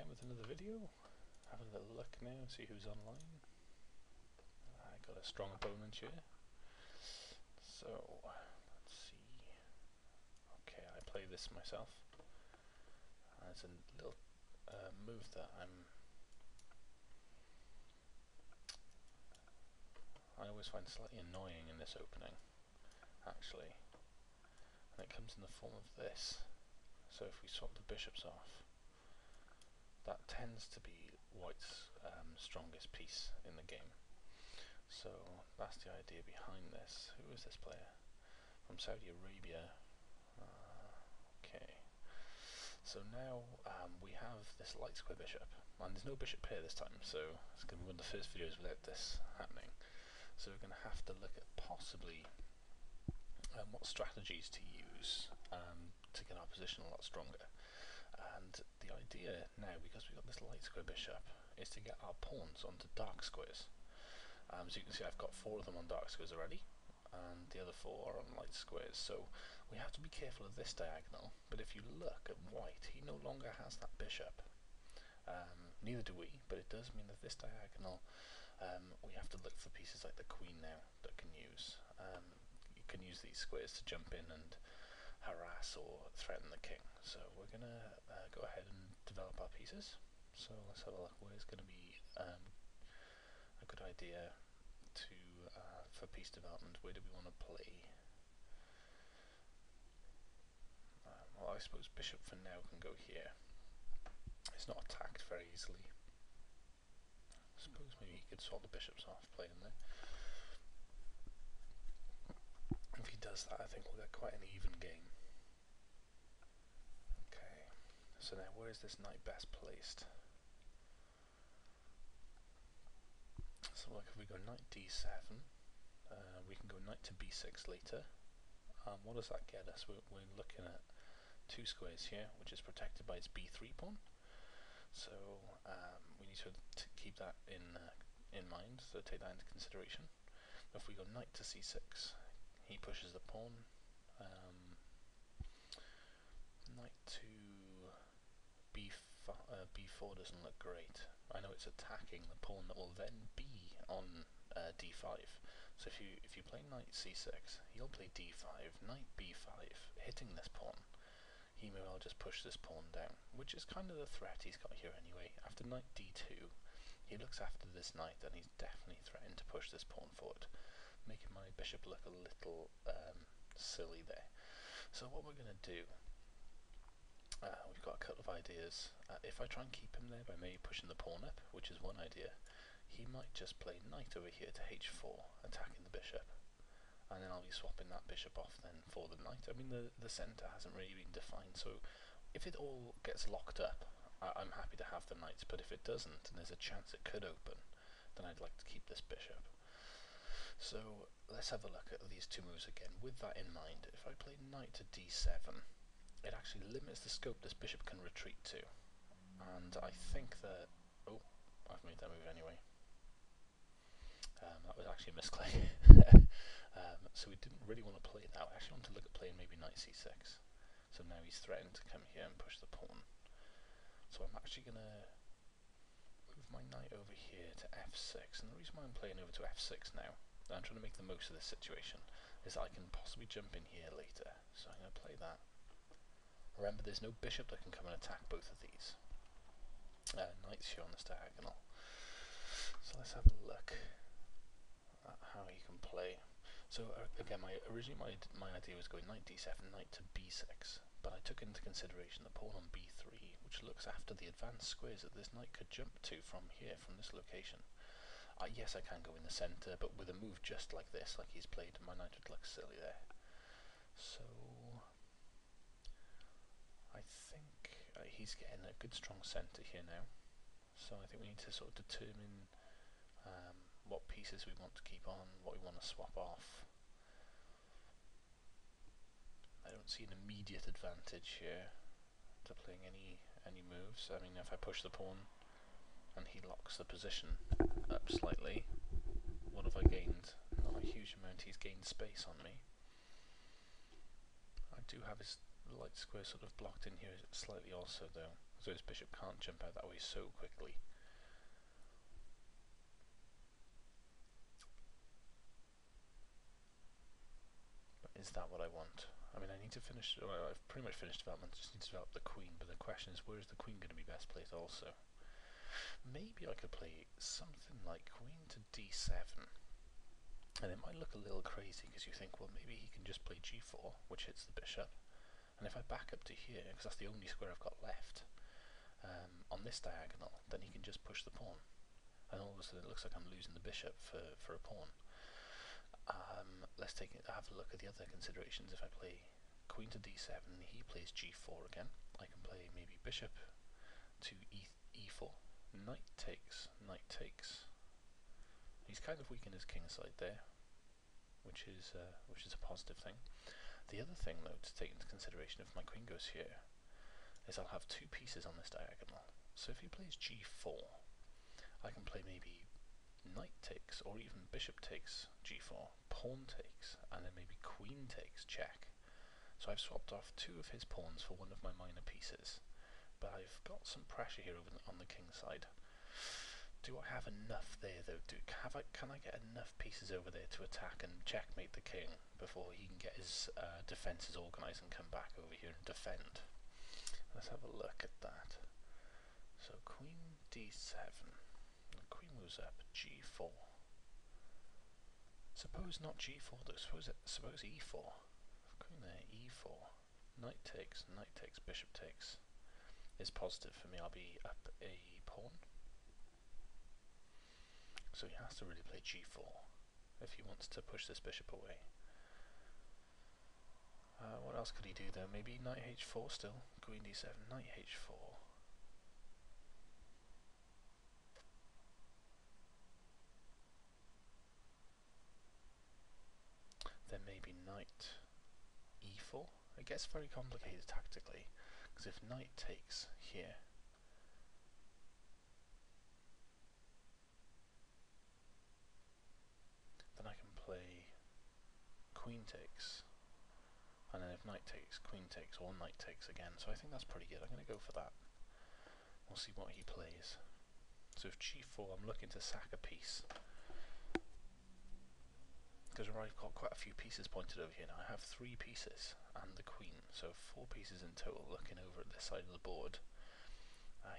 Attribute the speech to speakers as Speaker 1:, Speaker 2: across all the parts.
Speaker 1: again with another video. Have a little look now, see who's online. I got a strong opponent here. So, let's see. Okay, I play this myself. It's a little move that I always find slightly annoying in this opening, actually. And it comes in the form of this. So if we swap the bishops off, that tends to be White's strongest piece in the game. So that's the idea behind this. Who is this player? From Saudi Arabia. Okay. So now we have this light square bishop, and there's no bishop pair this time, so it's going to be one of the first videos without this happening. So we're going to have to look at possibly what strategies to use to get our position a lot stronger. And the idea now, because we've got this light square bishop, is to get our pawns onto dark squares. So you can see I've got 4 of them on dark squares already, and the other 4 are on light squares. So we have to be careful of this diagonal, but if you look at White, he no longer has that bishop. Neither do we, but it does mean that this diagonal, we have to look for pieces like the queen now that can use. You can use these squares to jump in and harass or threaten the king. So we're going to go ahead and develop our pieces. So let's have a look. Where's going to be a good idea to for piece development? Where do we want to play? Well, I suppose bishop for now can go here. It's not attacked very easily. I suppose maybe he could swap the bishops off, play in there. If he does that, I think we'll get quite an even game. Okay, so now where is this knight best placed? So like if we go knight d7, we can go knight to b6 later. What does that get us? We're looking at 2 squares here, which is protected by its b3 pawn. So we need to keep that in mind, so take that into consideration. If we go knight to c6, he pushes the pawn. Knight to b4 doesn't look great. I know it's attacking the pawn that will then be on d5. So if you play knight c6, he'll play d5, knight b5, hitting this pawn. He may well just push this pawn down, which is kind of the threat he's got here anyway. After knight d2, he looks after this knight, and he's definitely threatened to push this pawn forward, making my bishop look a little silly there. So what we're going to do, we've got a couple of ideas. If I try and keep him there by maybe pushing the pawn up, which is one idea, he might just play knight over here to h4, attacking the bishop. And then I'll be swapping that bishop off then for the knight. I mean, the centre hasn't really been defined, so if it all gets locked up, I'm happy to have the knights, but if it doesn't, and there's a chance it could open, then I'd like to keep this bishop. So let's have a look at these 2 moves again. With that in mind, if I play knight to d7, it actually limits the scope this bishop can retreat to. And I think that... oh, I've made that move anyway. That was actually a misclick. So we didn't really want to play that. I actually want to look at playing maybe knight c6. So now he's threatened to come here and push the pawn. So I'm actually going to move my knight over here to f6. And the reason why I'm playing over to f6 now, and I'm trying to make the most of this situation, is that I can possibly jump in here later. So I'm going to play that. Remember, there's no bishop that can come and attack both of these. Knight's here on this diagonal. So let's have a look at how he can play. So again, originally my idea was going knight d7, knight to b6, but I took into consideration the pawn on b3, which looks after the advanced squares that this knight could jump to from here, from this location. Yes, I can go in the centre, but with a move just like this, like he's played, my knight would look silly there. So I think he's getting a good strong centre here now. So I think we need to sort of determine what pieces we want to keep on, what we want to swap off. I don't see an immediate advantage here to playing any moves. I mean, if I push the pawn and he locks the position up slightly, what have I gained? Not a huge amount. He's gained space on me. I do have his light square sort of blocked in here slightly also though. so his bishop can't jump out that way so quickly. But is that what I want? I mean, I need to finish, well, I've pretty much finished development, just need to develop the queen, but the question is, where is the queen going to be best placed also? Maybe I could play something like queen to d7, and it might look a little crazy because you think, well, maybe he can just play g4, which hits the bishop, and if I back up to here, because that's the only square I've got left, on this diagonal, then he can just push the pawn, and all of a sudden it looks like I'm losing the bishop for a pawn. Let's have a look at the other considerations. If I play queen to d7, he plays g4 again. I can play maybe bishop to e4, knight takes, knight takes. He's kind of weak in his king side there, which is a positive thing. The other thing, though, to take into consideration if my queen goes here, is I'll have two pieces on this diagonal. So if he plays g4, I can play maybe knight takes, or even bishop takes g4, pawn takes, and then maybe queen takes check. So I've swapped off two of his pawns for one of my minor pieces, but I've got some pressure here on the king side. Do I have enough there though? Can I get enough pieces over there to attack and checkmate the king before he can get his defences organised and come back over here and defend? Let's have a look at that. So queen d7. Queen moves up, g4. Suppose not g4 though, suppose e4. Queen there, e4. Knight takes, bishop takes. Is positive for me. I'll be up a pawn. So he has to really play g4 if he wants to push this bishop away. What else could he do though? Maybe knight h4 still. Queen d7, knight h4. Then maybe knight e4. It gets very complicated tactically, because if knight takes here, then I can play queen takes, and then if knight takes, queen takes, or knight takes again. So I think that's pretty good. I'm going to go for that. We'll see what he plays. So if g4, I'm looking to sack a piece, because I've got quite a few pieces pointed over here now. I have 3 pieces and the queen, so 4 pieces in total looking over at this side of the board.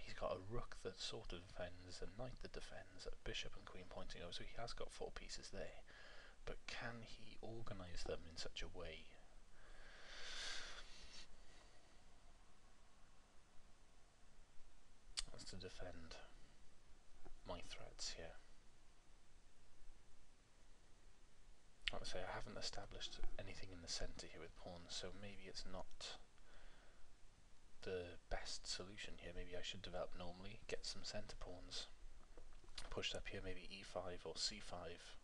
Speaker 1: He's got a rook that sort of defends, a knight that defends, a bishop and queen pointing over, so he has got 4 pieces there. But can he organise them in such a way as to defend my threats here? I would say I haven't established anything in the centre here with pawns, so maybe it's not the best solution here. Maybe I should develop normally, get some centre pawns pushed up here, maybe e5 or c5,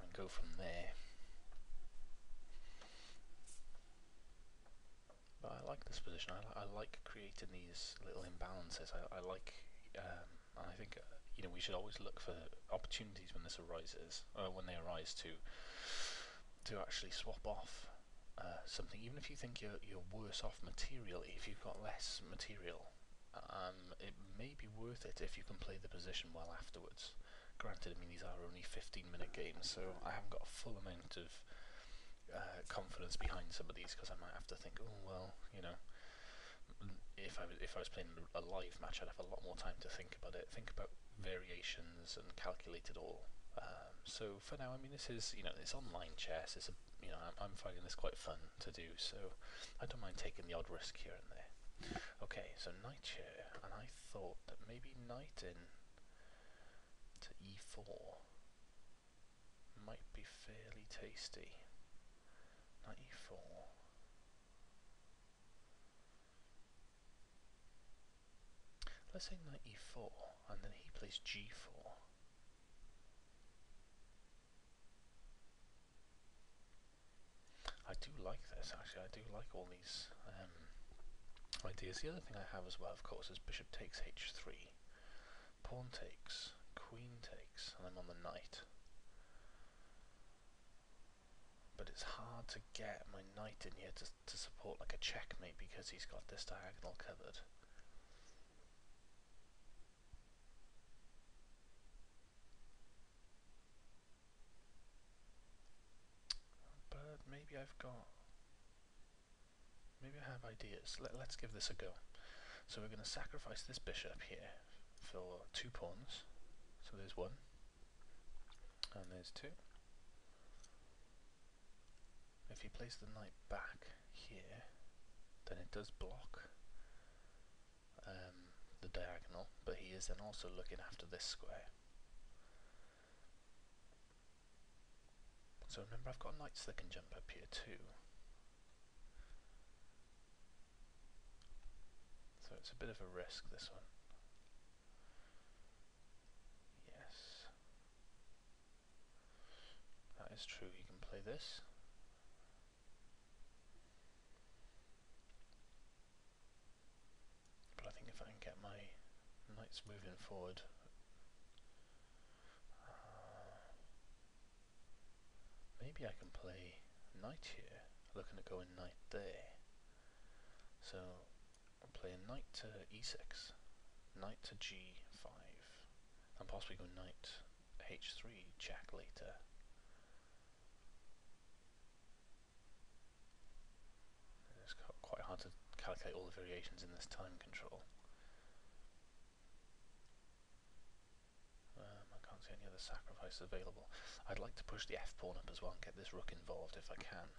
Speaker 1: and go from there. But I like this position. I like creating these little imbalances. I like, and I think you know, we should always look for opportunities when this arises, when they arise, to actually swap off something. Even if you think you're worse off materially, if you've got less material, it may be worth it if you can play the position well afterwards. Granted, I mean, these are only 15-minute games, so I haven't got a full amount of confidence behind some of these, because I might have to think, oh well, you know, if I was playing a live match, I'd have a lot more time to think about it, think about variations and calculate it all. So for now, I mean, this is, you know, it's online chess. It's you know, I'm finding this quite fun to do, so I don't mind taking the odd risk here and there. Okay, so knight here, and I thought that maybe knight in to e4 might be fairly tasty. Knight e4. Let's say knight e4, and then he plays g4. I do like this, actually. I do like all these ideas. The other thing I have as well, of course, is bishop takes h3, pawn takes, queen takes, and I'm on the knight. but it's hard to get my knight in here to support like a checkmate because he's got this diagonal covered. But maybe I have ideas. Let's give this a go. So we're going to sacrifice this bishop here for 2 pawns. So there's 1, and there's 2. If he plays the knight back here, then it does block the diagonal, but he is then also looking after this square. So remember, I've got knights that can jump up here too. So it's a bit of a risk, this one. Yes. That is true, you can play this. But I think if I can get my knights moving forward, maybe I can play knight here, looking at going knight there. So I'll play a knight to e6, knight to g5, and possibly go knight h3 check later. It's quite hard to calculate all the variations in this time control. I can't see any other sacrifices available. I'd like to push the f-pawn up as well and get this rook involved if I can.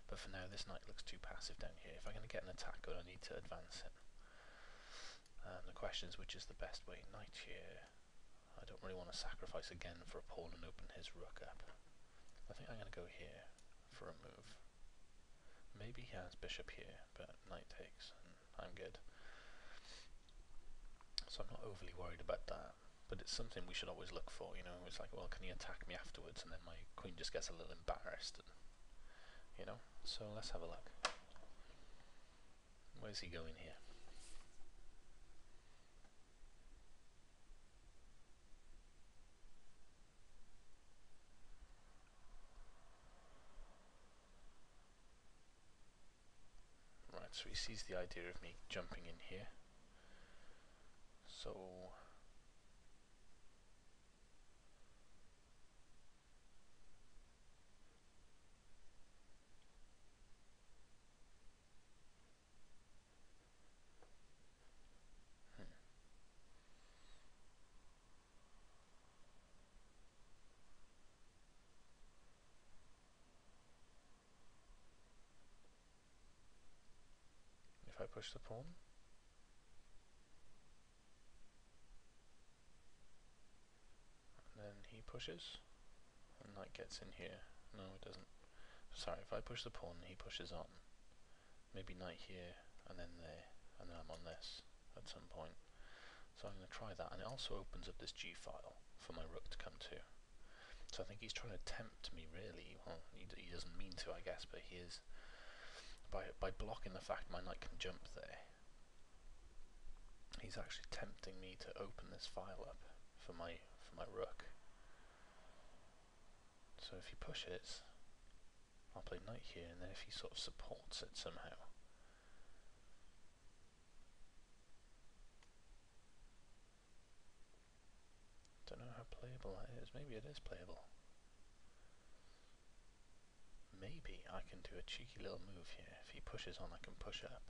Speaker 1: But for now, this knight looks too passive down here. If I'm going to get an attack going, I need to advance him. The question is, which is the best way? Knight here. I don't really want to sacrifice again for a pawn and open his rook up. I think I'm going to go here for a move. Maybe he has bishop here, but knight takes, and I'm good. So I'm not overly worried about that. But it's something we should always look for, you know. It's like, well, can he attack me afterwards? And then my queen just gets a little embarrassed, and, you know. So let's have a look. Where's he going here? Right, so he sees the idea of me jumping in here. So if I push the pawn, and then he pushes, and knight gets in here. No, it doesn't. Sorry, if I push the pawn, he pushes on. Maybe knight here, and then there, and then I'm on this at some point. So I'm going to try that, and it also opens up this G file for my rook to come to. So I think he's trying to tempt me, really. Well, he doesn't mean to, I guess, but he is. By blocking the fact my knight can jump there, he's actually tempting me to open this file up for my rook. So if he pushes, I'll play knight here, and then if he sort of supports it somehow, don't know how playable that is. Maybe it is playable. Maybe I can do a cheeky little move here. If he pushes on, I can push up,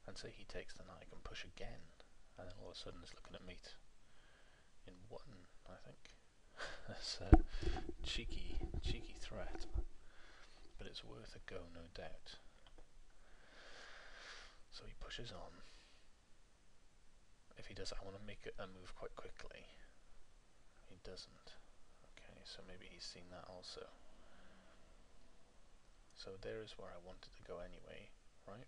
Speaker 1: and say he takes the knight, I can push again, and then all of a sudden it's looking at mate in 1, I think. That's a cheeky threat, but it's worth a go, no doubt. So he pushes on. If he does, I want to make a move quite quickly. He doesn't. Okay, so maybe he's seen that also. So there is where I wanted to go anyway, right?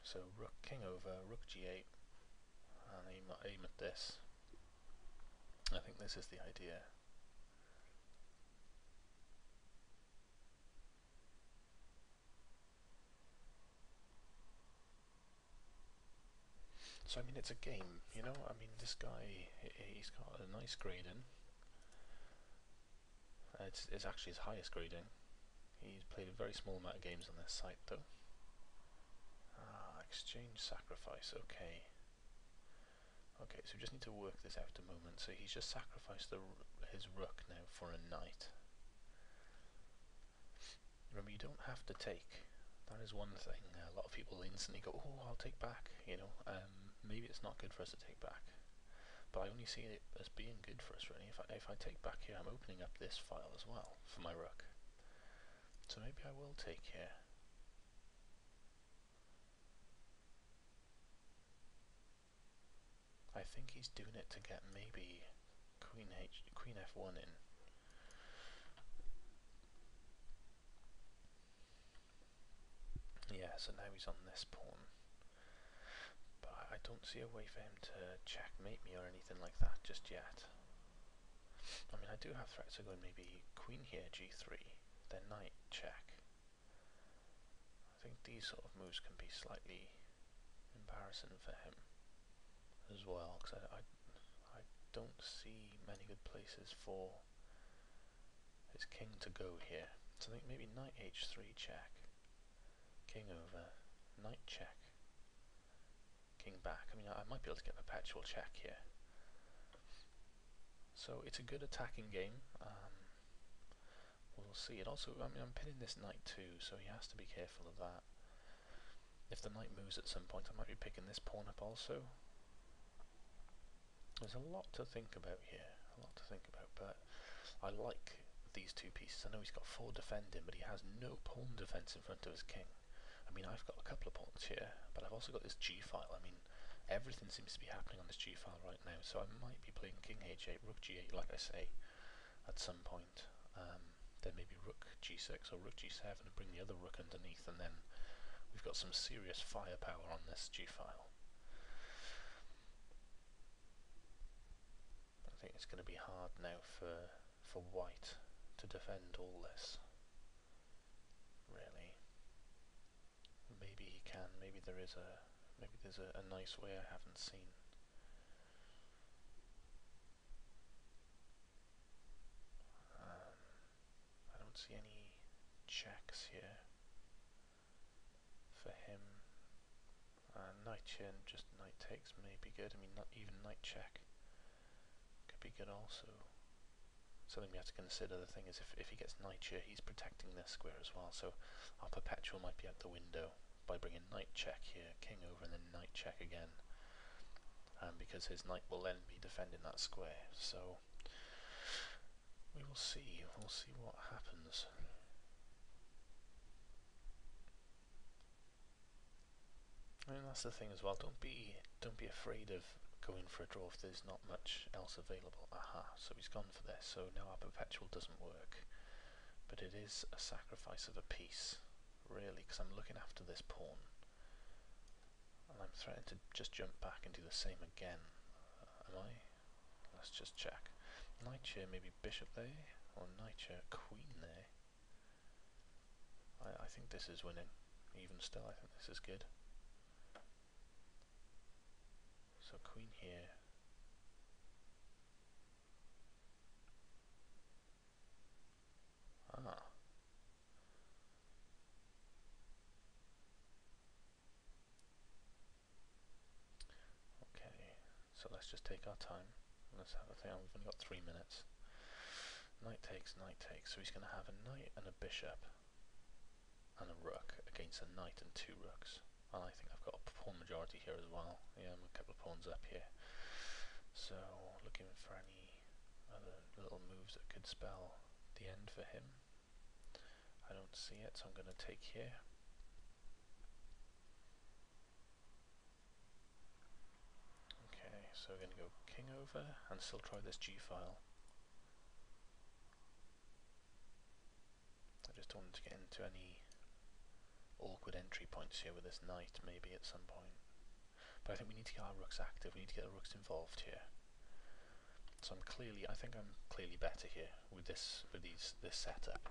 Speaker 1: So rook king over, rook g8, and aim at this. I think this is the idea. So I mean, it's a game, you know. I mean, this guy, he's got a nice grading. It's actually his highest grading. He's played a very small amount of games on this site, though. Exchange sacrifice. Okay. Okay, so we just need to work this out a moment. So he's just sacrificed his rook now for a knight. Remember, you don't have to take. That is one thing. A lot of people instantly go, "Oh, I'll take back." You know, maybe it's not good for us to take back, but I only see it as being good for us, really. If I take back here, I'm opening up this file as well for my rook. So maybe I will take here. I think he's doing it to get maybe Queen F1 in. Yeah, so now he's on this pawn. But I don't see a way for him to checkmate me or anything like that just yet. I mean, I do have threats of going maybe queen here, g3, then knight check. I think these sort of moves can be slightly embarrassing for him as well, because I don't see many good places for his king to go here. So I think maybe knight h3 check, king over, knight check, king back. I mean, I might be able to get a perpetual check here. So it's a good attacking game. We'll see. It also, I mean, I'm pinning this knight too, so he has to be careful of that. If the knight moves at some point, I might be picking this pawn up also. There's a lot to think about here, but I like these two pieces. I know he's got 4 defending, but he has no pawn defense in front of his king. I mean, I've got a couple of pawns here, but I've also got this g-file. I mean, everything seems to be happening on this g-file right now, so I might be playing king h8, rook g8, like I say, at some point. Then maybe rook g6 or rook g7 and bring the other rook underneath, and then we've got some serious firepower on this g-file. I think it's going to be hard now for white to defend all this, really. Maybe he can, maybe there's a nice way I haven't seen. I don't see any checks here for him. Knight here and just knight takes may be good. I mean, not even knight check could be good also. Something we have to consider. The thing is, if he gets knight here, he's protecting this square as well, so our perpetual might be out the window by bringing knight check here, king over, and then knight check again, because his knight will then be defending that square. So we will see. We'll see what happens. I mean, that's the thing as well. Don't be afraid of going for a draw if there's not much else available. Aha, so he's gone for this. So now our perpetual doesn't work, but it is a sacrifice of a piece, really, because I'm looking after this pawn, and I'm threatening to just jump back and do the same again. Am I? Let's just check. Knight here, maybe bishop there, or knight here, queen there. I think this is winning. Even still, I think this is good. So queen here. Ah. Okay, so let's just take our time. Let's have a thing. We've only got 3 minutes. Knight takes, so he's going to have a knight and a bishop and a rook against a knight and 2 rooks. And I think I've got a pawn majority here as well. Yeah, I'm a couple of pawns up here. So, looking for any other little moves that could spell the end for him. I don't see it, so I'm going to take here. Okay, so we're going to go king over and still try this g-file. I just don't want to get into any awkward entry points here with this knight, maybe at some point. But I think we need to get our rooks active, we need to get the rooks involved here. So I think I'm clearly better here with this setup.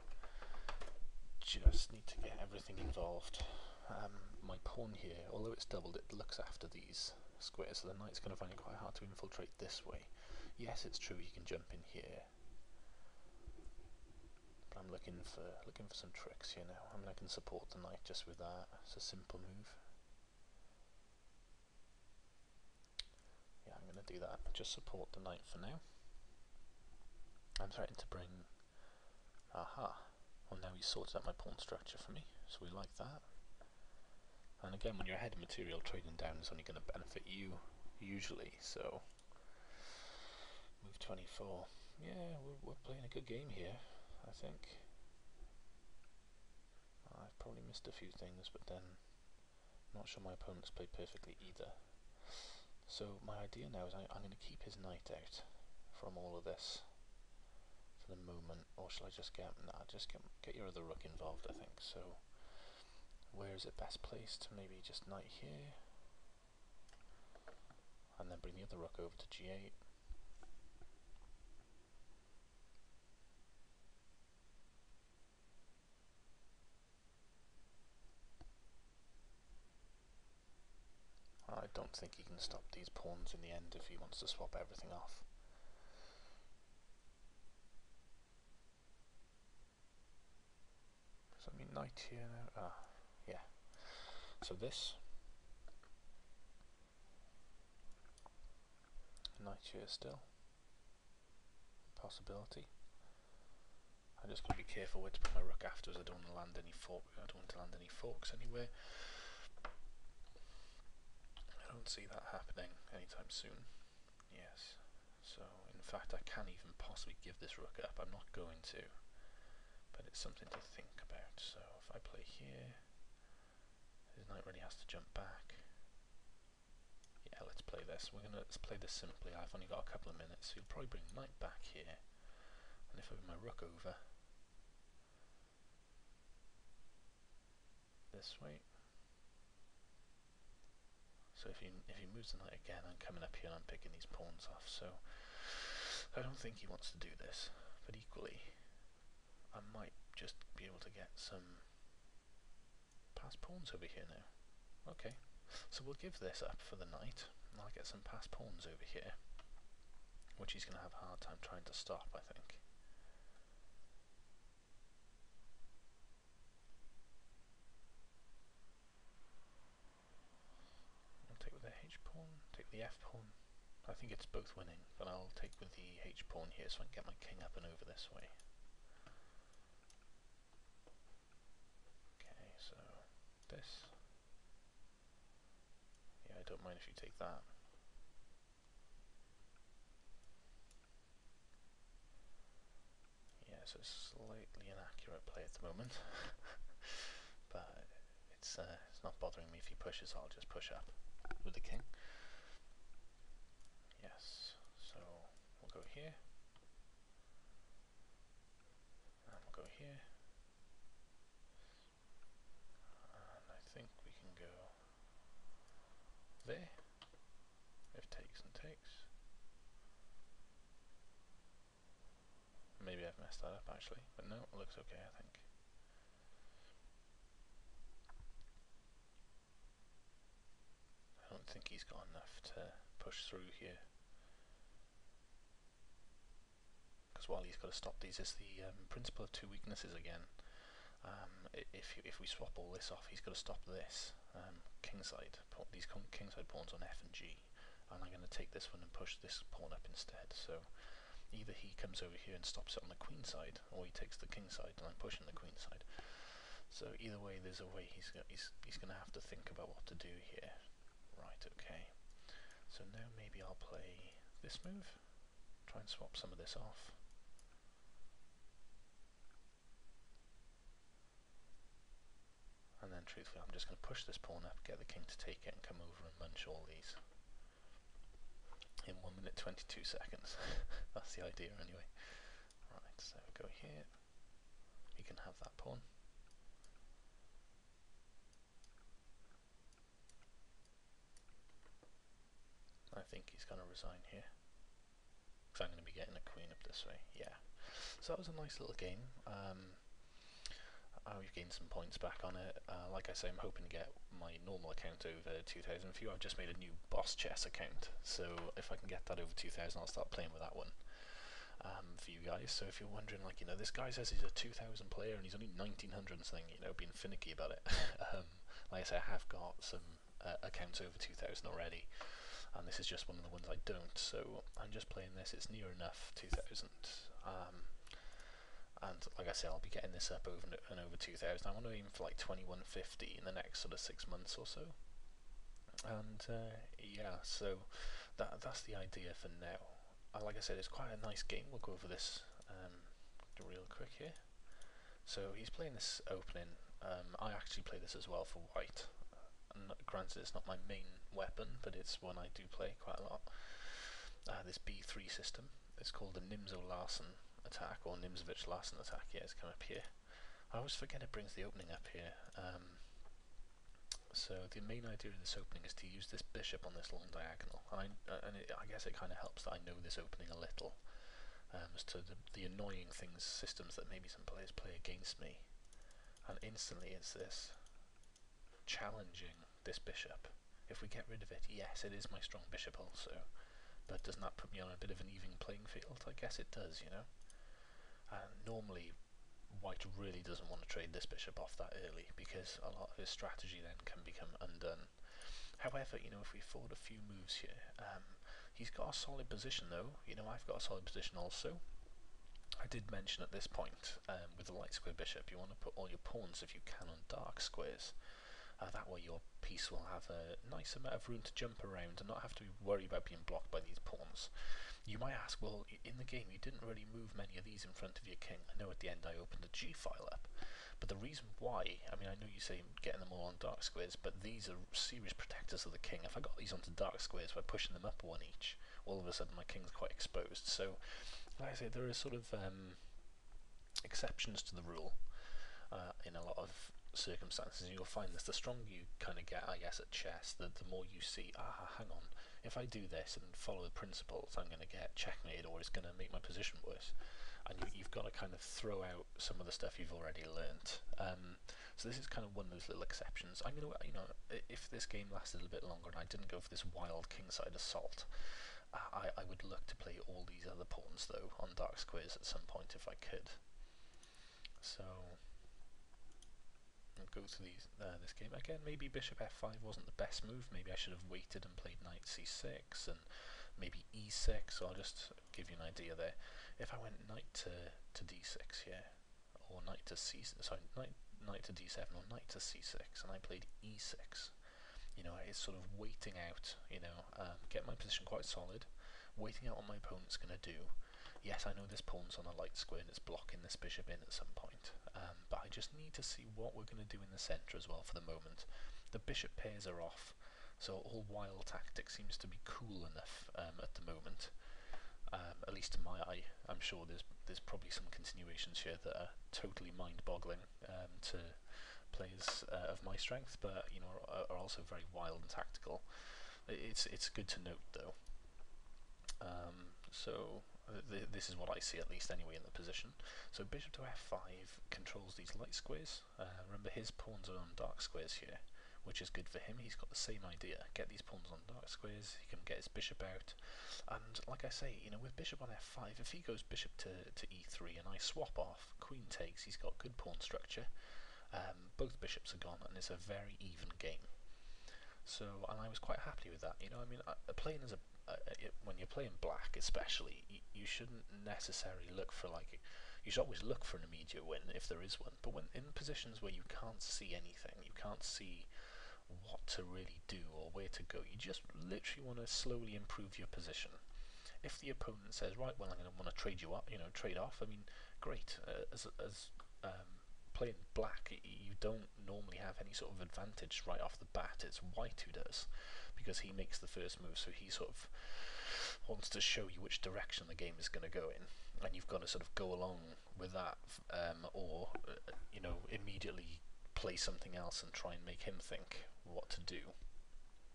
Speaker 1: Just need to get everything involved. My pawn here, although it's doubled, it looks after these square, so the knight's going to find it quite hard to infiltrate this way. Yes, it's true he can jump in here, but I'm looking for some tricks here now. I mean, I can support the knight just with that. It's a simple move. Yeah, I'm going to do that. Just support the knight for now. I'm threatening to bring... Aha! Well, now he's sorted out my pawn structure for me, so we like that. And again, when you're ahead in material, trading down is only going to benefit you, usually, so... Move 24. Yeah, we're playing a good game here, I think. I've probably missed a few things, but then I'm not sure my opponent's played perfectly either. So my idea now is I'm going to keep his knight out from all of this for the moment, or shall I just get your other rook involved, I think. So where is it best placed? Maybe just knight here, and then bring the other rook over to g8. I don't think he can stop these pawns in the end if he wants to swap everything off. So I mean knight here now. Yeah. So this knight here still possibility. I'm just going to be careful where to put my rook afterwards. I don't want to land any forks anywhere. I don't see that happening anytime soon. Yes. So in fact I can't even possibly give this rook up. I'm not going to. But it's something to think about. So if I play here, his knight really has to jump back. Yeah, let's play this. Let's play this simply. I've only got a couple of minutes, so he'll probably bring knight back here. And if I bring my rook over this way, so if he moves the knight again, I'm coming up here and I'm picking these pawns off. So I don't think he wants to do this, but equally I might just be able to get some passed pawns over here now. Okay, so we'll give this up for the knight, and I'll get some passed pawns over here, which he's going to have a hard time trying to stop, I think. I'll take with the H pawn, take the F pawn. I think it's both winning, but I'll take with the H pawn here so I can get my king up and over this way. Okay, so this. Yeah, I don't mind if you take that. Yeah, so it's slightly inaccurate play at the moment, but it's not bothering me if he pushes. I'll just push up with the king. Yes, so we'll go here, and we'll go here, and I think we can go there, if takes and takes. Maybe I've messed that up actually, but no, it looks okay I think. I don't think he's got enough to push through here. Because while he's got to stop these, it's the principle of two weaknesses again. If we swap all this off, he's got to stop this kingside. These kingside pawns on F and G, and I'm going to take this one and push this pawn up instead. So either he comes over here and stops it on the queen side, or he takes the king side and I'm pushing the queen side. So either way, there's a way he's going to have to think about what to do here. Right, okay. So now maybe I'll play this move, try and swap some of this off. And then truthfully, I'm just going to push this pawn up, get the king to take it, and come over and munch all these in 1 minute 22 seconds. That's the idea anyway. Right, so go here. He can have that pawn. I think he's going to resign here, because I'm going to be getting a queen up this way. Yeah. So that was a nice little game. I've gained some points back on it. Like I say, I'm hoping to get my normal account over 2,000 view. I've just made a new BawsChess account, so if I can get that over 2,000, I'll start playing with that one for you guys. So if you're wondering, like, this guy says he's a 2,000 player and he's only 1,900 and something, being finicky about it. Like I say, I have got some accounts over 2,000 already, and this is just one of the ones I don't, so I'm just playing this. It's near enough 2,000. And like I say, I'll be getting this up over and over 2,000. I want to aim for like 2,150 in the next sort of 6 months or so. And yeah, so that's the idea for now. Like I said, it's quite a nice game. We'll go over this real quick here. So he's playing this opening. I actually play this as well for white. And granted, it's not my main weapon, but it's one I do play quite a lot. This B3 system. It's called the Nimzo-Larsen attack, or Nimzovich-Larsen attack. Yeah, it's come up here. I always forget it brings the opening up here. So the main idea of this opening is to use this bishop on this long diagonal, and I guess it kind of helps that I know this opening a little, as to the annoying systems that maybe some players play against me, and instantly it's this challenging this bishop. If we get rid of it, yes, it is my strong bishop also, but doesn't that put me on a bit of an even playing field? I guess it does, normally white really doesn't want to trade this bishop off that early, because a lot of his strategy then can become undone. However, if we forward a few moves here, he's got a solid position though. I've got a solid position also. I did mention at this point, with the light square bishop, you want to put all your pawns, if you can, on dark squares. That way your piece will have a nice amount of room to jump around and not have to worry about being blocked by these pawns. You might ask, well, in the game you didn't really move many of these in front of your king. I know at the end I opened the G file up, but the reason why, I know you say getting them all on dark squares, but these are serious protectors of the king. If I got these onto dark squares by pushing them up one each, all of a sudden my king's quite exposed. So, like I say, there are sort of exceptions to the rule in a lot of circumstances. You'll find this, the stronger you kind of get, I guess, at chess, the more you see, hang on, if I do this and follow the principles, I'm going to get checkmated, or it's going to make my position worse. And you've got to kind of throw out some of the stuff you've already learnt. So this is kind of one of those little exceptions. I'm going to, if this game lasted a bit longer and I didn't go for this wild kingside assault, I would look to play all these other pawns though on dark squares at some point if I could. So I'll go to this game again. Maybe bishop f5 wasn't the best move. Maybe I should have waited and played knight c6 and maybe e6. So I'll just give you an idea there. If I went knight to d6 here, or knight to c6, sorry, knight to d7 or knight to c6, and I played e6, it's sort of waiting out, get my position quite solid, waiting out what my opponent's going to do. Yes, I know this pawn's on a light square and it's blocking this bishop in at some point, but I just need to see what we're going to do in the centre as well for the moment. The bishop pairs are off, so all wild tactics seems to be cool enough at the moment, at least to my eye. I'm sure there's probably some continuations here that are totally mind-boggling to players of my strength, but are also very wild and tactical. It's good to note though. This is what I see, at least anyway, in the position. So bishop to f5 controls these light squares. Remember, his pawns are on dark squares here, which is good for him. He's got the same idea. Get these pawns on dark squares, he can get his bishop out. And like I say, with bishop on f5, if he goes bishop to e3 and I swap off, queen takes, he's got good pawn structure. Both bishops are gone and it's a very even game. So, and I was quite happy with that. Playing as when you're playing black especially, you shouldn't necessarily look for you should always look for an immediate win if there is one, but when in positions where you can't see anything, you can't see what to really do or where to go, you just literally want to slowly improve your position. If the opponent says, right, well, I'm going to want to trade you up, trade off, great. As playing black, you don't normally have any sort of advantage right off the bat. It's white who does, because he makes the first move, so he sort of wants to show you which direction the game is going to go in, and you've got to sort of go along with that, or immediately play something else and try and make him think what to do.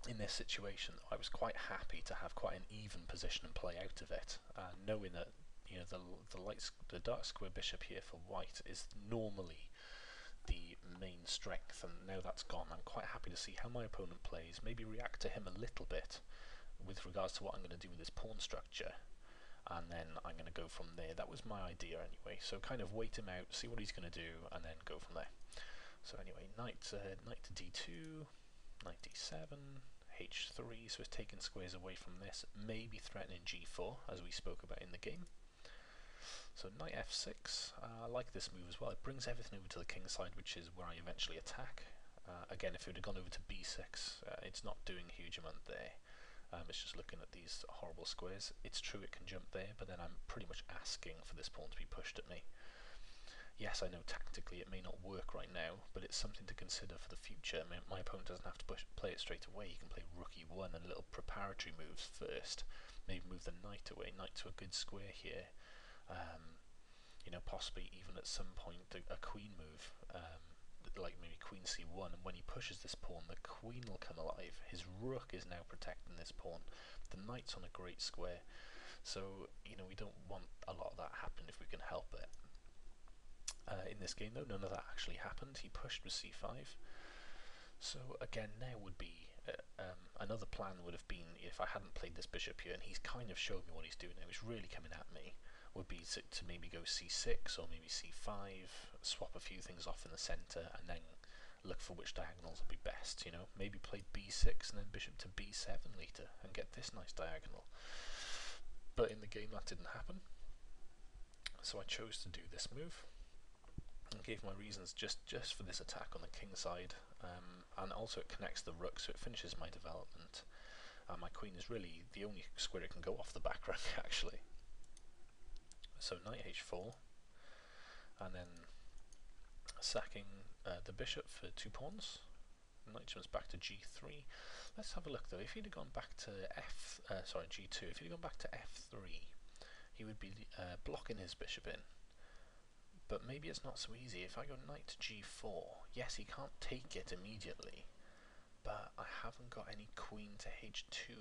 Speaker 1: In this situation, I was quite happy to have quite an even position and play out of it, knowing that the dark square bishop here for white is normally the main strength, and now that's gone, I'm quite happy to see how my opponent plays, maybe react to him a little bit with regards to what I'm going to do with his pawn structure, and then I'm going to go from there. That was my idea anyway, so kind of wait him out, see what he's going to do, and then go from there. So anyway, knight to d2, knight d7, h3, so it's taking squares away from this, maybe threatening g4, as we spoke about in the game. So knight f6, I like this move as well. It brings everything over to the king side, which is where I eventually attack. Again, if it would have gone over to b6, it's not doing a huge amount there. It's just looking at these horrible squares. It's true it can jump there, but then I'm pretty much asking for this pawn to be pushed at me. Yes, I know tactically it may not work right now, but it's something to consider for the future. I mean, my opponent doesn't have to play it straight away. He can play rook e1 and little preparatory moves first. Maybe move the knight away, knight to a good square here. You know, possibly even at some point a queen move, like maybe queen c1, and when he pushes this pawn, the queen will come alive. His rook is now protecting this pawn. The knight's on a great square, so you know we don't want a lot of that happen if we can help it. In this game, though, none of that actually happened. He pushed with c5. So again, now would be another plan would have been, if I hadn't played this bishop here, and he's kind of showed me what he's doing now. He's really coming at me. Would be to maybe go c6 or maybe c5, swap a few things off in the centre, and then look for which diagonals will be best. You know, maybe play b6 and then bishop to b7 later and get this nice diagonal. But in the game that didn't happen, so I chose to do this move and gave my reasons just for this attack on the king side, and also it connects the rook, so it finishes my development. My queen is really the only square it can go off the back rank actually. So knight h4, and then sacking the bishop for 2 pawns. Knight jumps back to g3. Let's have a look though. If he'd have gone back to g2, if he'd have gone back to f3, he would be blocking his bishop in. But maybe it's not so easy. If I go knight to g4, yes, he can't take it immediately, but I haven't got any queen to h2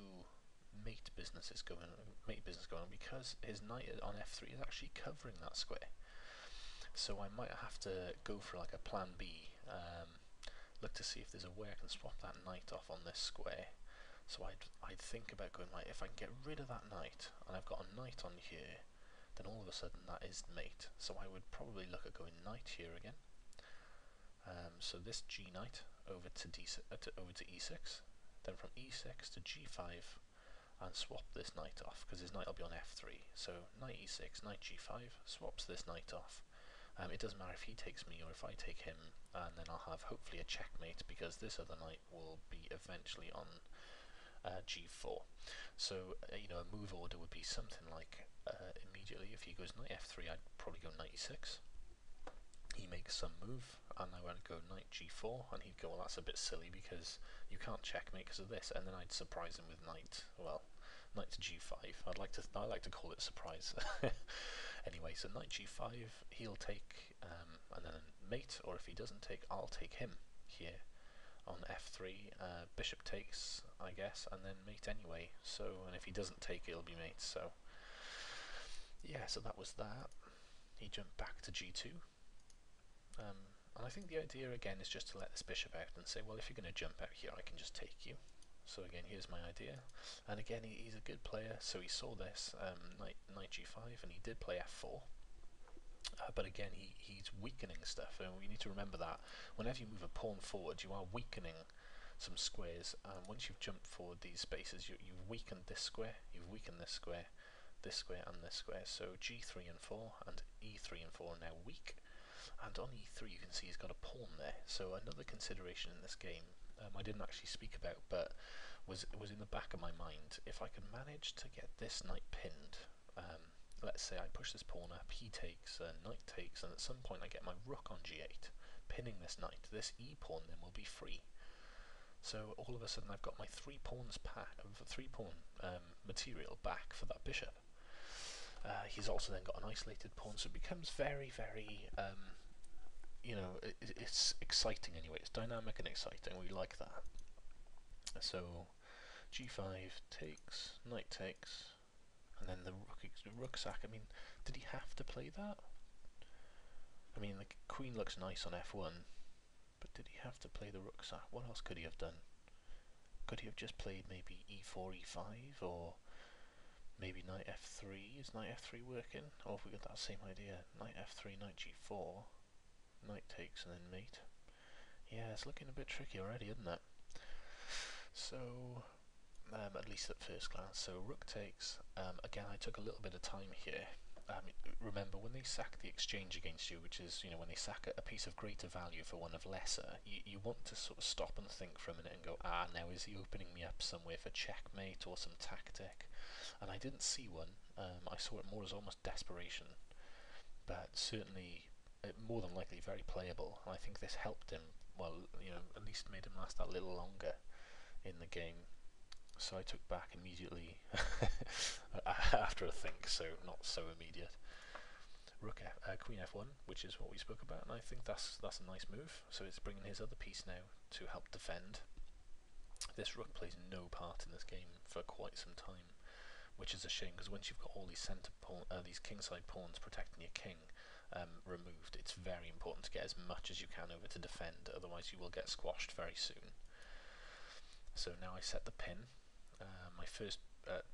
Speaker 1: mate business going on, because his knight on f3 is actually covering that square. So I might have to go for like a plan B, look to see if there's a way I can swap that knight off on this square. So I'd think about going, right, if I can get rid of that knight and I've got a knight on here, then all of a sudden that is mate. So I would probably look at going knight here again. So this g knight over to e6, then from e6 to g5, and swap this knight off, because his knight will be on f3. So knight e6, knight g5, swaps this knight off. It doesn't matter if he takes me or if I take him, and then I'll have hopefully a checkmate, because this other knight will be eventually on g4. So you know, a move order would be something like immediately if he goes knight f3, I'd probably go knight e6. He makes some move, and I would go knight g4, and he'd go, well, that's a bit silly because you can't checkmate because of this, and then I'd surprise him with knight to g5. I like to call it a surprise. Anyway, so knight g5, he'll take, and then mate, or if he doesn't take, I'll take him here on f3. Bishop takes, I guess, and then mate anyway. So, and if he doesn't take, it'll be mate. So, yeah, so that was that. He jumped back to g2. And I think the idea again is just to let this bishop out and say, well, if you're going to jump out here, I can just take you. So again, here's my idea. And again, he's a good player, so he saw this knight g5, and he did play f4. But again, he's weakening stuff, and we need to remember that whenever you move a pawn forward, you are weakening some squares. Once you've jumped forward these spaces, you've weakened this square, you've weakened this square, and this square. So g3 and 4 and e3 and 4 are now weak. And on e3 you can see he's got a pawn there. So another consideration in this game, I didn't actually speak about, but was in the back of my mind. If I can manage to get this knight pinned, let's say I push this pawn up, he takes, knight takes, and at some point I get my rook on g8, pinning this knight, this e pawn then will be free. So all of a sudden I've got my 3 pawns material back for that bishop. He's also then got an isolated pawn, so it becomes very, very, you know, it's exciting anyway. It's dynamic and exciting. We like that. So g5 takes, knight takes, and then the rook sack. I mean, did he have to play that? I mean, the queen looks nice on f1. But did he have to play the rook sack? What else could he have done? Could he have just played maybe e4, e5, or maybe knight f3? Is knight f3 working? Or have we got that same idea? Knight f3, knight g4, knight takes and then mate. Yeah, it's looking a bit tricky already, isn't it? So, at least at first glance. So rook takes. Again, I took a little bit of time here. Remember, when they sack the exchange against you, which is, you know, when they sack a piece of greater value for one of lesser, you want to sort of stop and think for a minute and go, now is he opening me up somewhere for checkmate or some tactic? And I didn't see one. I saw it more as almost desperation, but certainly more than likely very playable. And I think this helped him, well, you know, at least made him last that little longer in the game. So I took back immediately after a think, so not so immediate. Rook Queen f1, which is what we spoke about, and I think that's a nice move. So it's bringing his other piece now to help defend. This rook plays no part in this game for quite some time, which is a shame, because once you've got all these these kingside pawns protecting your king removed, it's very important to get as much as you can over to defend, otherwise you will get squashed very soon. So now I set the pin. My first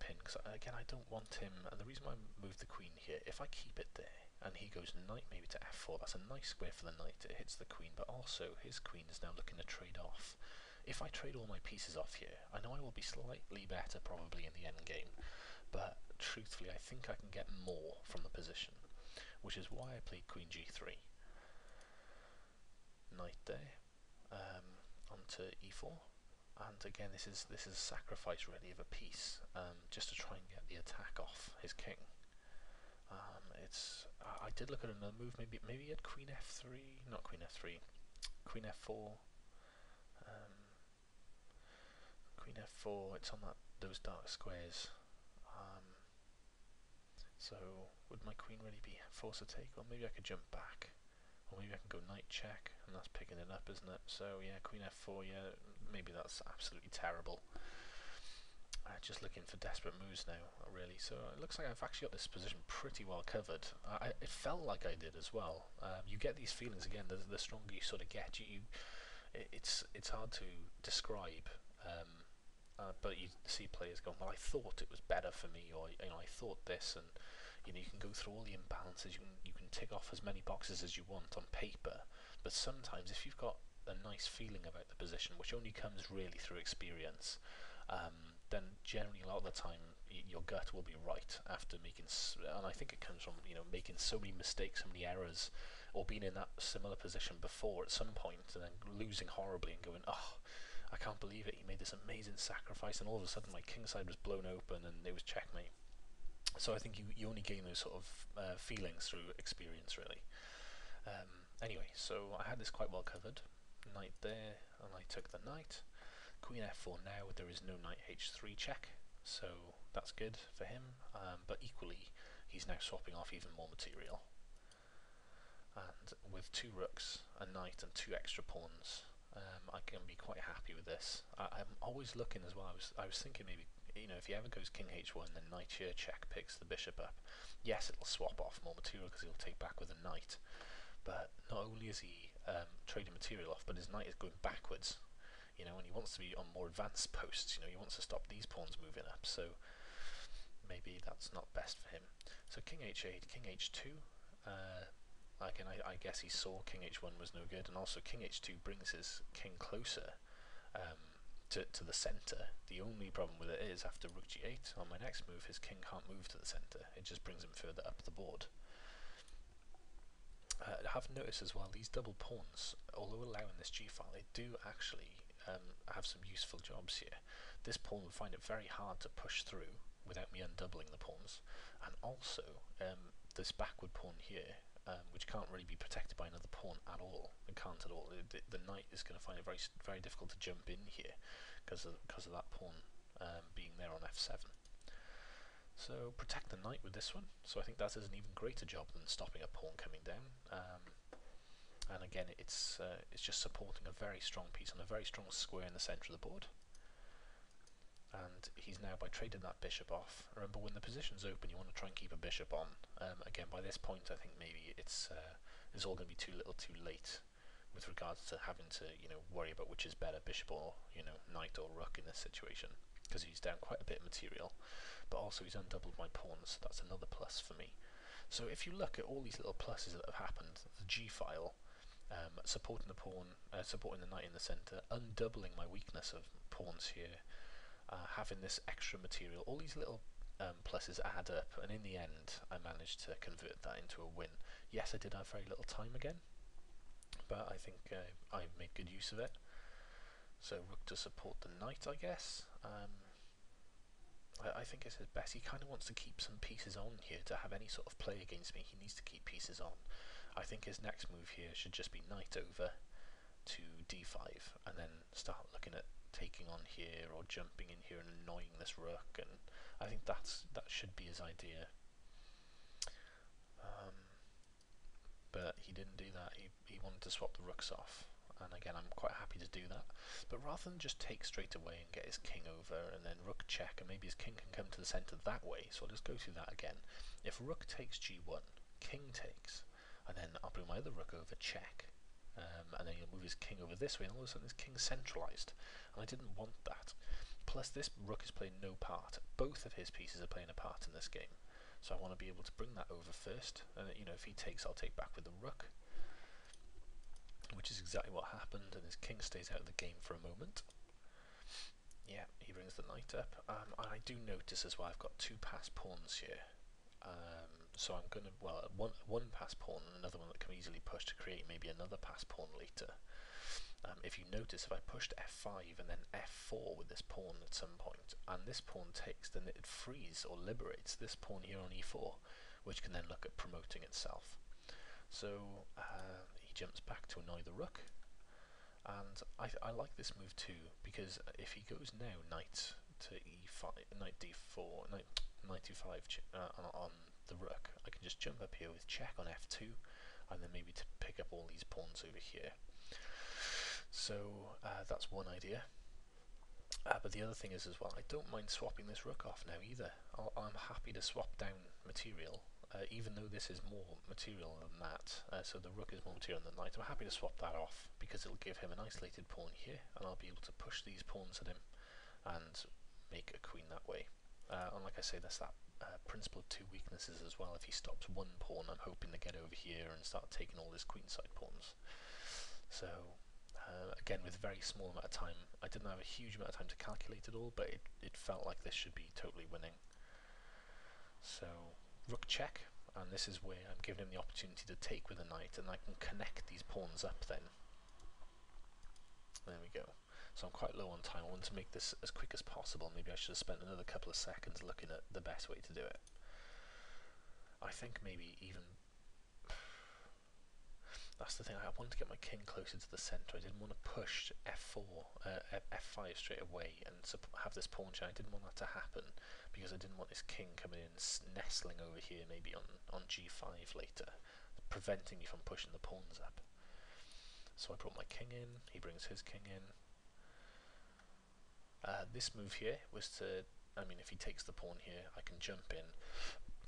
Speaker 1: pin, because again I don't want him, and the reason why I moved the queen here, if I keep it there and he goes knight maybe to f4, that's a nice square for the knight, it hits the queen, but also his queen is now looking to trade off. If I trade all my pieces off here, I know I will be slightly better probably in the end game, but truthfully I think I can get more from the position, which is why I played queen g3. Knight there, onto e4. And again, this is a sacrifice really of a piece, just to try and get the attack off his king. I did look at another move, maybe at queen f3, not queen f3, queen f4, queen f4. It's on those dark squares. So would my queen really be forced to take, or maybe I could jump back? Or maybe I can go knight check, and that's picking it up, isn't it? So yeah, queen f4, yeah, maybe that's absolutely terrible. Just looking for desperate moves now, really. So it looks like I've actually got this position pretty well covered. It felt like I did as well. You get these feelings again, the stronger you sort of get. It's hard to describe, but you see players going, well, I thought it was better for me, or you know, I thought this, and you know, you can go through all the imbalances, you can tick off as many boxes as you want on paper, but sometimes if you've got a nice feeling about the position, which only comes really through experience, then generally a lot of the time your gut will be right after making, and I think it comes from, you know, making so many mistakes, so many errors, or being in that similar position before at some point and then losing horribly and going, oh, I can't believe it, he made this amazing sacrifice, and all of a sudden my king side was blown open and it was checkmate. So I think you only gain those sort of feelings through experience, really. Anyway, so I had this quite well covered. Knight there, and I took the knight. Queen f4 now, there is no knight h3 check, so that's good for him, but equally he's now swapping off even more material. And with two rooks, a knight and two extra pawns, I can be quite happy with this. I'm always looking as well, I was thinking maybe, you know, if he ever goes king h1, then knight here check picks the bishop up. Yes, it'll swap off more material because he'll take back with a knight, but not only is he trading material off, but his knight is going backwards, you know, and he wants to be on more advanced posts, you know, he wants to stop these pawns moving up, so maybe that's not best for him. So king h8, king h2, again, I guess he saw king h1 was no good, and also king h2 brings his king closer to the centre. The only problem with it is after rook g8, on my next move, his king can't move to the centre, it just brings him further up the board. Have noticed as well, these double pawns, although allowing this g-file, they do actually have some useful jobs here. This pawn would find it very hard to push through without me undoubling the pawns, and also this backward pawn here, which can't really be protected by another pawn at all. It can't at all. The knight is going to find it very, very difficult to jump in here because of that pawn being there on f7. So protect the knight with this one. So I think that is an even greater job than stopping a pawn coming down. And again, it's just supporting a very strong piece on a very strong square in the centre of the board. And he's now, by trading that bishop off, remember when the position's open you want to try and keep a bishop on. Again, by this point I think maybe it's all going to be too little too late with regards to having to, worry about which is better, bishop or, knight or rook in this situation, because he's down quite a bit of material, but also he's undoubled my pawns, so that's another plus for me. So if you look at all these little pluses that have happened, the g-file, supporting the pawn, supporting the knight in the centre, undoubling my weakness of pawns here, having this extra material, all these little pluses add up, and in the end I managed to convert that into a win. Yes, I did have very little time again, but I think I made good use of it. So rook to support the knight, I guess. I think it's his best. He kind of wants to keep some pieces on here to have any sort of play against me. He needs to keep pieces on. I think his next move here should just be knight over to d5, and then start looking at taking on here or jumping in here and annoying this rook. And I think that should be his idea. But he didn't do that. He wanted to swap the rooks off, and again I'm quite happy to do that. But rather than just take straight away and get his king over and then rook check, and maybe his king can come to the centre that way, so I'll just go through that again. If rook takes g1, king takes, and then I'll bring my other rook over, check, and then he'll move his king over this way, and all of a sudden his king's centralised, and I didn't want that. Plus this rook is playing no part. Both of his pieces are playing a part in this game. So I want to be able to bring that over first, and if he takes, I'll take back with the rook, which is exactly what happened, and his king stays out of the game for a moment. Yeah, he brings the knight up. I do notice as well I've got two passed pawns here, so I'm going to, one passed pawn and another one that can be easily pushed to create maybe another passed pawn later. If you notice, if I pushed f5 and then f4 with this pawn at some point, and this pawn takes, then it frees or liberates this pawn here on e4, which can then look at promoting itself. So he jumps back to annoy the rook, and I like this move too, because if he goes now knight to e5, knight d4, knight e5 on the rook, I can just jump up here with check on f2, and then maybe to pick up all these pawns over here. So that's one idea. But the other thing is as well, I don't mind swapping this rook off now either. I'm happy to swap down material, even though this is more material than that. So the rook is more material than the knight. I'm happy to swap that off because it'll give him an isolated pawn here, and I'll be able to push these pawns at him and make a queen that way. And like I say, that's that principle of two weaknesses as well. If he stops one pawn, I'm hoping to get over here and start taking all his queenside pawns. So again, with a very small amount of time, I didn't have a huge amount of time to calculate it all, but it felt like this should be totally winning. So rook check, and this is where I'm giving him the opportunity to take with a knight, and I can connect these pawns up then. There we go. So I'm quite low on time. I want to make this as quick as possible. Maybe I should have spent another couple of seconds looking at the best way to do it. I think maybe even... That's the thing, I wanted to get my king closer to the centre. I didn't want to push f4, f5 straight away and have this pawn chain. I didn't want that to happen because I didn't want this king coming in nestling over here maybe on g5 later, preventing me from pushing the pawns up. So I brought my king in, he brings his king in. This move here was to, if he takes the pawn here, I can jump in.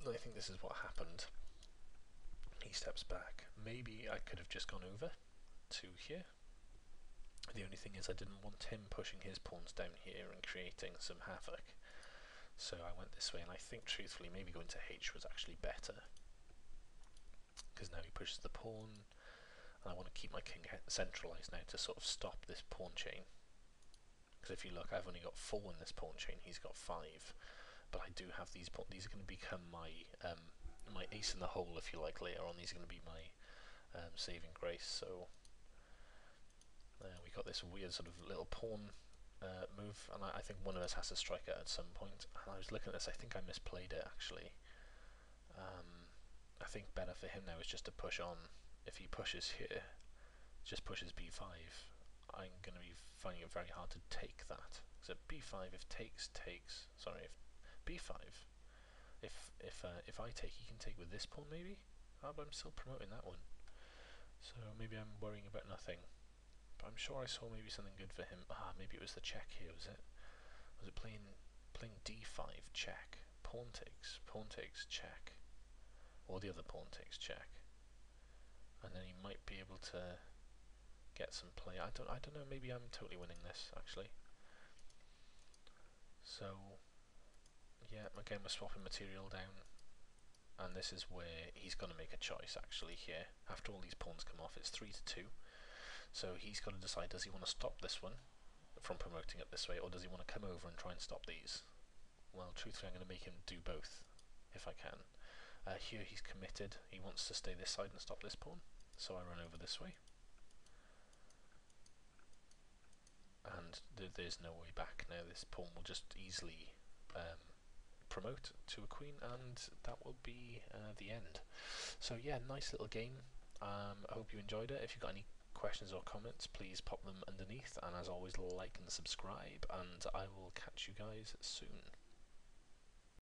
Speaker 1: I think this is what happened. He steps back. Maybe I could have just gone over to here. The only thing is I didn't want him pushing his pawns down here and creating some havoc. So I went this way, and I think truthfully maybe going to h was actually better. Because now he pushes the pawn, and I want to keep my king centralised now to sort of stop this pawn chain. Because if you look, I've only got 4 in this pawn chain, he's got 5. But I do have these pawns. These are going to become my ace in the hole, if you like, later on. These are going to be my saving grace. So we got this weird sort of little pawn move, and I think one of us has to strike it at some point. And I was looking at this, I think I misplayed it actually. I think better for him now is just to push on. If he pushes here, just pushes b5, I'm going to be finding it very hard to take that. So b5, if if b5, if I take, he can take with this pawn maybe? But I'm still promoting that one. So maybe I'm worrying about nothing. But I'm sure I saw maybe something good for him. Maybe it was the check here, was it? Was it playing d5, check, pawn takes, check, or the other pawn takes, check? And then he might be able to get some play. I don't know. Maybe I'm totally winning this actually. So yeah, again we're swapping material down, and this is where he's going to make a choice actually here. After all these pawns come off, it's 3-2. So he's got to decide: does he want to stop this one from promoting it this way, or does he want to come over and try and stop these? Well, truthfully, I'm going to make him do both if I can. Here he's committed. He wants to stay this side and stop this pawn, so I run over this way. And there's no way back now. This pawn will just easily promote to a queen, and that will be the end. So yeah, nice little game. I hope you enjoyed it. If you've got any questions or comments, please pop them underneath, and as always, like and subscribe, and I will catch you guys soon.